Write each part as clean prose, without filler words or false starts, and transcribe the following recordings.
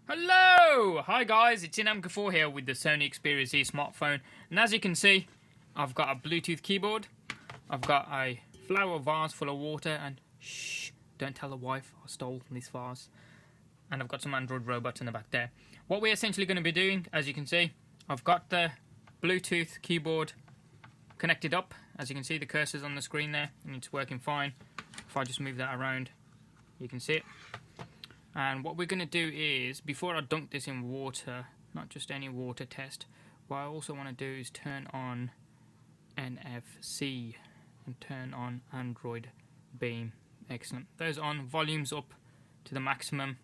Hello! Hi guys, it's Inam4 here with the Sony Xperia Z smartphone, and as you can see, I've got a Bluetooth keyboard, I've got a flower vase full of water, and shh, don't tell the wife I stole this vase, and I've got some Android robots in the back there. What we're essentially going to be doing, as you can see, I've got the Bluetooth keyboard connected up. As you can see, the cursor's on the screen there, and it's working fine. If I just move that around, you can see it. And what we're going to do is, before I dunk this in water, not just any water test, what I also want to do is turn on NFC and turn on Android Beam. Excellent. Those on, volumes up to the maximum.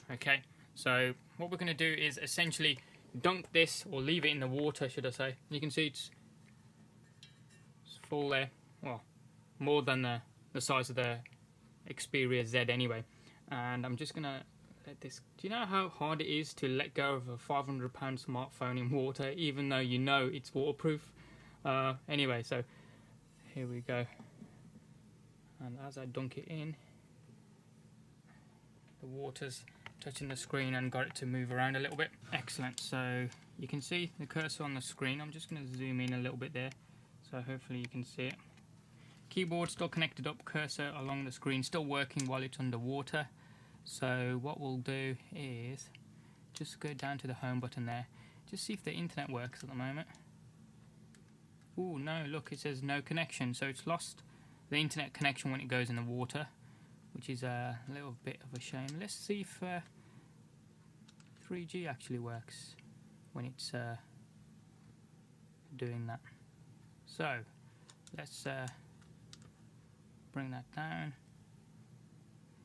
Okay, so what we're going to do is essentially dunk this, or leave it in the water, should I say. You can see it's full there. Well, more than the size of the Xperia Z anyway. And I'm just gonna let this. Do you know how hard it is to let go of a £500 smartphone in water, even though you know it's waterproof? Anyway, so here we go. And as I dunk it in, the water's touching the screen and got it to move around a little bit. Excellent. So you can see the cursor on the screen. I'm just gonna zoom in a little bit there, so hopefully you can see it. Keyboard still connected up, cursor along the screen, still working while it's underwater. So what we'll do is just go down to the home button there, just see if the internet works at the moment. Oh no, look, it says no connection, so it's lost the internet connection when it goes in the water, which is a little bit of a shame. Let's see if 3G actually works when it's doing that. So let's bring that down.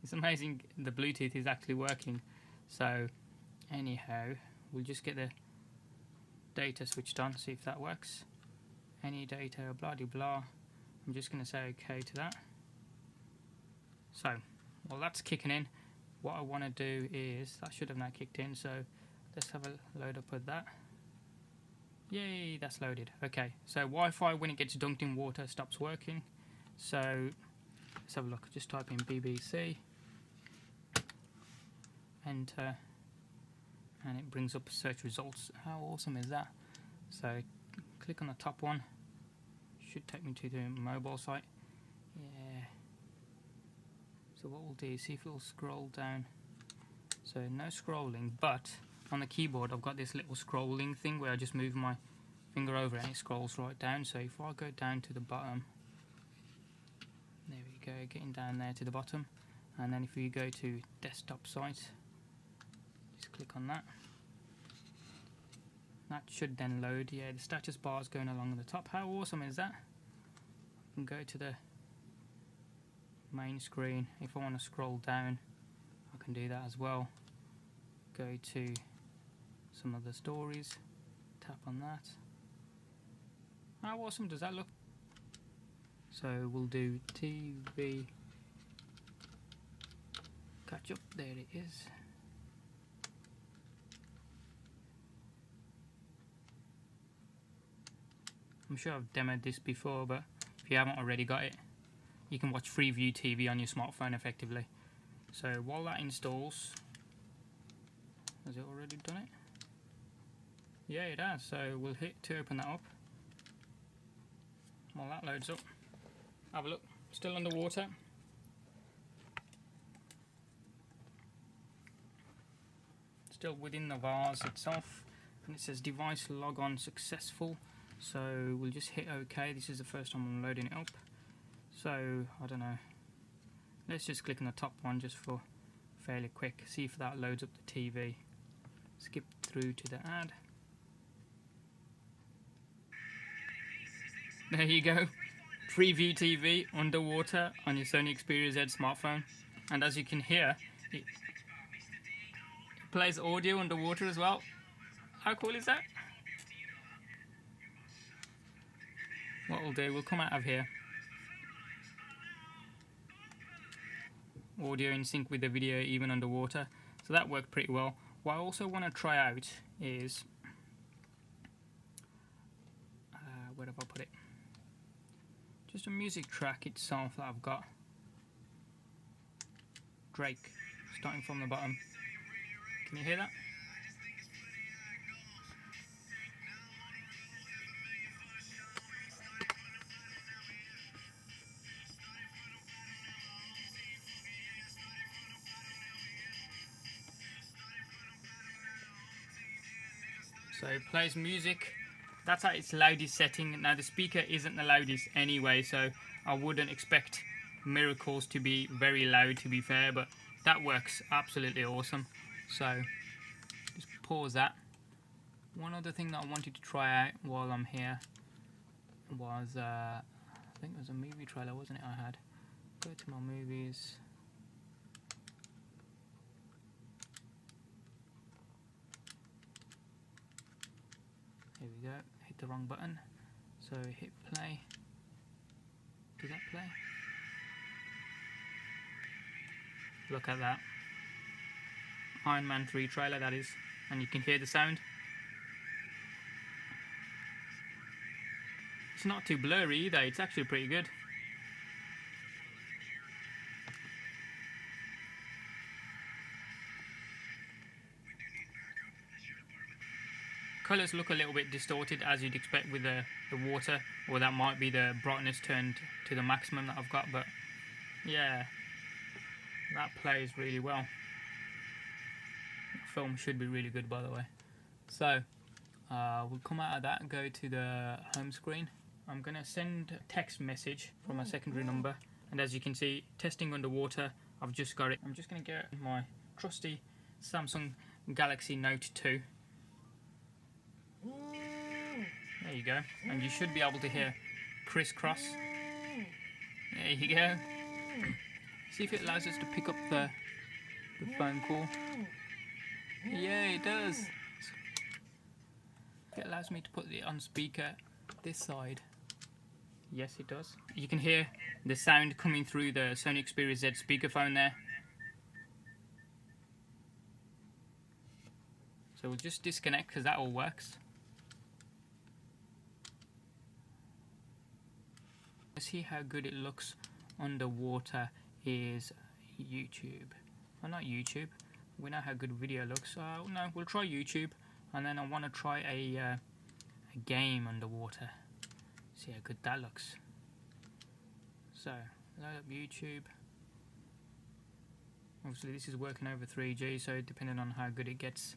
It's amazing the Bluetooth is actually working. So anyhow, we'll just get the data switched on, see if that works. Any data, blah de blah. I'm just going to say okay to that. So while that's kicking in, what I want to do is, that should have now kicked in, so let's have a load up with that. Yay, that's loaded. Okay, so Wi-Fi, when it gets dunked in water, stops working. So let's have a look. Just type in BBC, enter, and it brings up search results. How awesome is that? So click on the top one. Should take me to the mobile site. Yeah. So what we'll do is see if it'll scroll down. So no scrolling, but on the keyboard I've got this little scrolling thing where I just move my finger over and it scrolls right down. So if I go down to the bottom, there we go, getting down there to the bottom, and then if you go to desktop site, just click on that. That should then load. Yeah, the status bar is going along the top. How awesome is that? I can go to the main screen. If I want to scroll down, I can do that as well. Go to some of the stories, tap on that. How awesome does that look? So we'll do TV catch up. There it is. I'm sure I've demoed this before, but if you haven't already got it, you can watch Freeview TV on your smartphone effectively. So while that installs, has it already done it? Yeah, it has. So we'll hit to open that up. While that loads up, have a look. Still underwater. Still within the vase itself, and it says device logon successful. So we'll just hit OK. This is the first time I'm loading it up. So I don't know. Let's just click on the top one just for fairly quick. See if that loads up the TV. Skip through to the ad. There you go. Freeview TV underwater on your Sony Xperia Z smartphone. And as you can hear, it plays audio underwater as well. How cool is that? What we'll do, we'll come out of here. Audio in sync with the video even underwater. So that worked pretty well. What I also want to try out is, where have I put it? Just a music track itself that I've got. Drake, starting from the bottom. Can you hear that? So it plays music. That's at its loudest setting. Now the speaker isn't the loudest anyway, so I wouldn't expect Miracles to be very loud, to be fair, but that works absolutely awesome. So just pause that. One other thing that I wanted to try out while I'm here was, I think it was a movie trailer, wasn't it? I had. Go to my movies. Here we go. Hit the wrong button. So hit play. Did that play? Look at that. Iron Man 3 trailer, that is. And you can hear the sound. It's not too blurry either. It's actually pretty good. Colours look a little bit distorted, as you'd expect with the water, or that might be the brightness turned to the maximum that I've got, but yeah, that plays really well. The film should be really good, by the way. So we'll come out of that and go to the home screen. I'm going to send a text message from a secondary number, and as you can see, testing underwater, I've just got it. I'm just going to get my trusty Samsung Galaxy Note 2. There you go, and you should be able to hear crisscross. There you go. See if it allows us to pick up the phone call. Yeah, it does. It allows me to put it on speaker this side. Yes, it does. You can hear the sound coming through the Sony Xperia Z speakerphone there. So we'll just disconnect because that all works. See how good it looks underwater is YouTube. Well, not YouTube. We know how good video looks. No, we'll try YouTube, and then I want to try a game underwater. See how good that looks. So load up YouTube. Obviously, this is working over 3G, so depending on how good it gets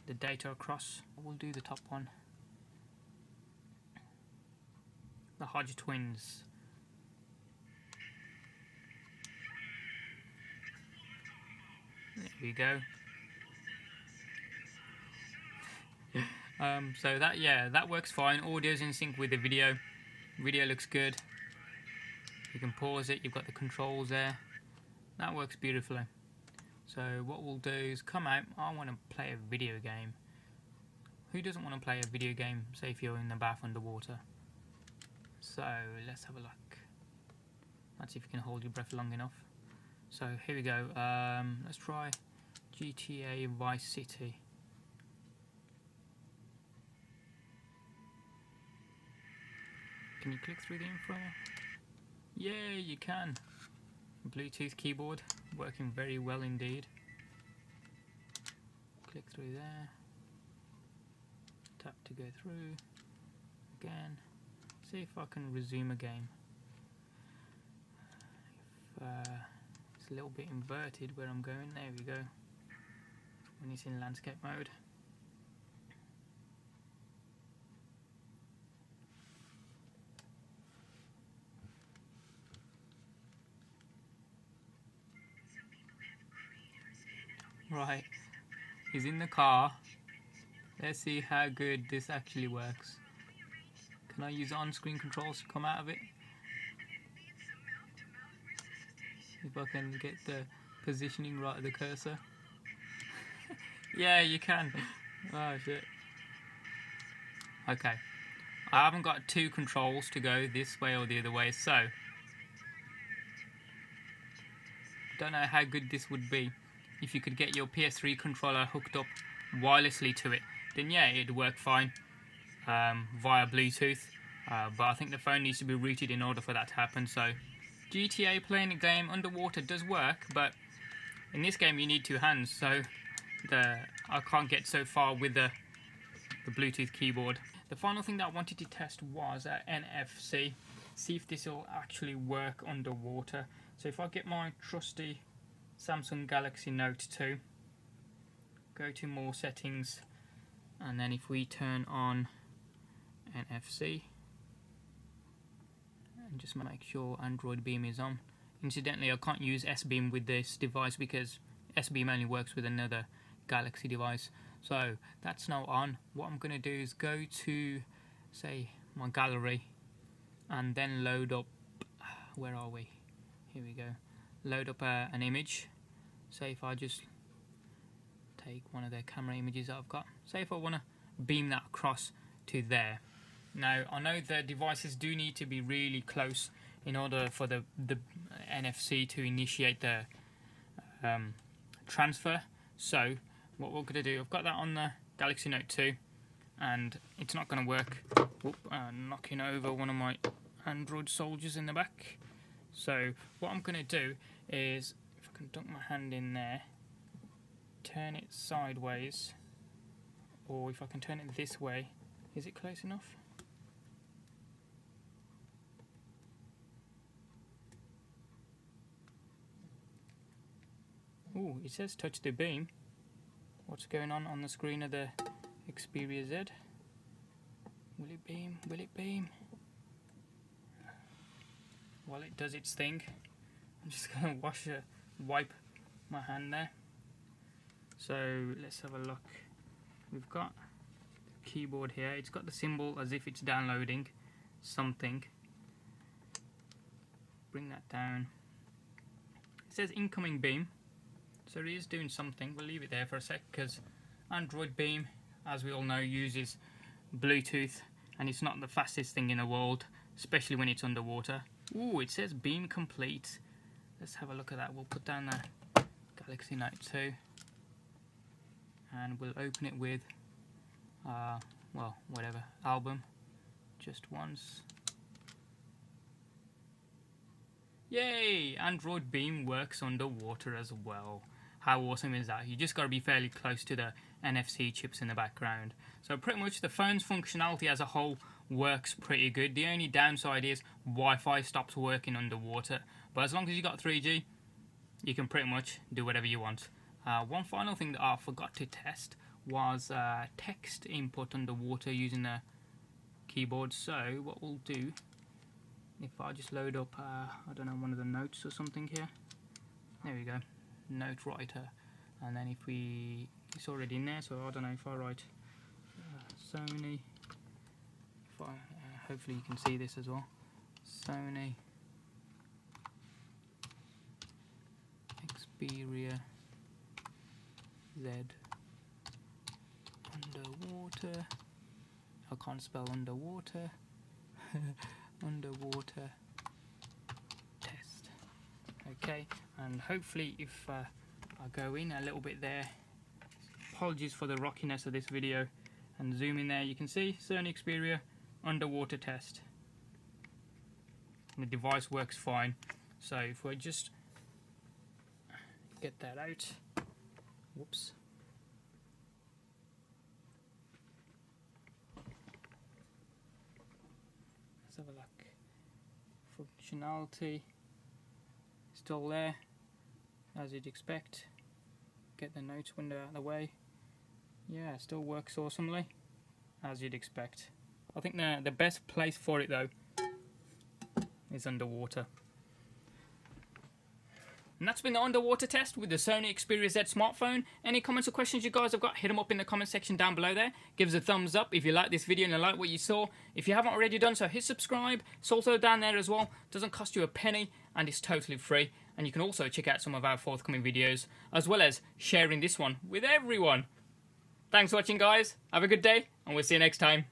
the data across, we'll do the top one. The Hodge Twins. There we go. So that works fine. Audio's in sync with the video. Video looks good. You can pause it. You've got the controls there. That works beautifully. So what we'll do is come out. I want to play a video game. Who doesn't want to play a video game? Say if you're in the bath underwater. So let's have a look. Let's see if you can hold your breath long enough. So here we go. Let's try GTA Vice City. Can you click through the info? Yeah, you can. Bluetooth keyboard working very well indeed. Click through there. Tap to go through. Again. See if I can resume a game. If it's a little bit inverted where I'm going, there we go. When it's in landscape mode. Right, he's in the car. Let's see how good this actually works. Can I use on-screen controls to come out of it? If I can get the positioning right of the cursor. Yeah, you can. Oh shit. Okay. I haven't got two controls to go this way or the other way, so don't know how good this would be. If you could get your PS3 controller hooked up wirelessly to it, then yeah, it'd work fine via Bluetooth. But I think the phone needs to be rooted in order for that to happen. So GTA playing a game underwater does work, but in this game you need two hands, so I can't get so far with the Bluetooth keyboard. The final thing that I wanted to test was NFC. See if this will actually work underwater. So if I get my trusty Samsung Galaxy Note 2, go to more settings, and then if we turn on NFC and just make sure Android Beam is on. Incidentally, I can't use S-Beam with this device because S-Beam only works with another Galaxy device. So that's now on. What I'm going to do is go to, say, my gallery and then load up, where are we? Here we go. Load up an image. Say if I just take one of their camera images that I've got. Say if I want to beam that across to there. Now, I know the devices do need to be really close in order for the NFC to initiate the transfer. So what we're going to do, I've got that on the Galaxy Note 2 and it's not going to work. Whoop, knocking over one of my Android soldiers in the back. So what I'm going to do is, if I can dunk my hand in there, turn it sideways, or if I can turn it this way. Is it close enough? Oh, it says touch the beam. What's going on the screen of the Xperia Z? Will it beam? Will it beam? Well, it does its thing. I'm just going to wipe my hand there. So let's have a look. We've got the keyboard here. It's got the symbol as if it's downloading something. Bring that down. It says incoming beam. So it is doing something. We'll leave it there for a sec because Android Beam, as we all know, uses Bluetooth and it's not the fastest thing in the world, especially when it's underwater. Ooh, it says beam complete. Let's have a look at that. We'll put down the Galaxy Note 2 and we'll open it with, well, whatever, album, just once. Yay! Android Beam works underwater as well. How awesome is that? You just got to be fairly close to the NFC chips in the background. So pretty much the phone's functionality as a whole works pretty good. The only downside is Wi-Fi stops working underwater. But as long as you got 3G, you can pretty much do whatever you want. One final thing that I forgot to test was text input underwater using the keyboard. So what we'll do, if I just load up, I don't know, one of the notes or something here. There we go, note writer. And then if we, it's already in there, so I don't know if I write Sony, if I, hopefully you can see this as well, Sony Xperia Z underwater. I can't spell underwater. Underwater test. Okay, and hopefully if I go in a little bit there, apologies for the rockiness of this video, and zoom in there, you can see Sony Xperia underwater test. And the device works fine. So if we just get that out, whoops. Let's have a look. Functionality still there, as you'd expect. Get the notes window out of the way. Yeah, still works awesomely, as you'd expect. I think the best place for it though is underwater. And that's been the underwater test with the Sony Xperia Z smartphone. Any comments or questions you guys have got, hit them up in the comment section down below there. Give us a thumbs up if you like this video and you like what you saw. If you haven't already done so, hit subscribe. It's also down there as well. Doesn't cost you a penny and it's totally free. And you can also check out some of our forthcoming videos, as well as sharing this one with everyone. Thanks for watching, guys. Have a good day and we'll see you next time.